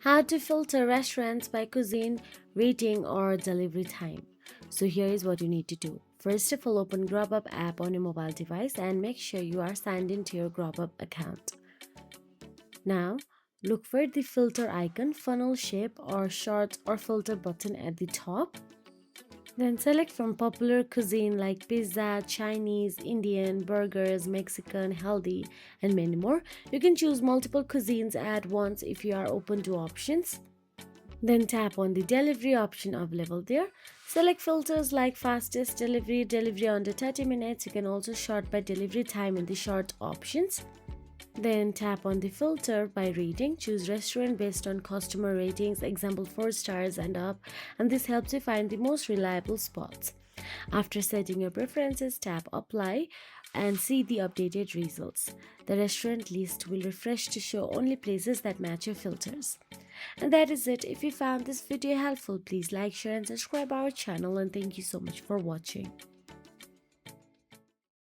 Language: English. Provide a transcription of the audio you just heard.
How to filter restaurants by cuisine, rating, or delivery time. So here is what you need to do. First of all, open Grubhub app on your mobile device and make sure you are signed into your Grubhub account. Now, look for the filter icon, funnel shape, or short or filter button at the top. Then select from popular cuisine like pizza, Chinese, Indian, burgers, Mexican, healthy, and many more. You can choose multiple cuisines at once if you are open to options. Then tap on the delivery option available there. Select filters like fastest delivery, delivery under 30 minutes. You can also sort by delivery time in the short options. Then tap on the filter by rating. Choose restaurant based on customer ratings, example 4 stars and up, and this helps you find the most reliable spots. After setting your preferences, tap apply and see the updated results. The restaurant list will refresh to show only places that match your filters. And that is it. If you found this video helpful, please like, share and subscribe our channel, and thank you so much for watching.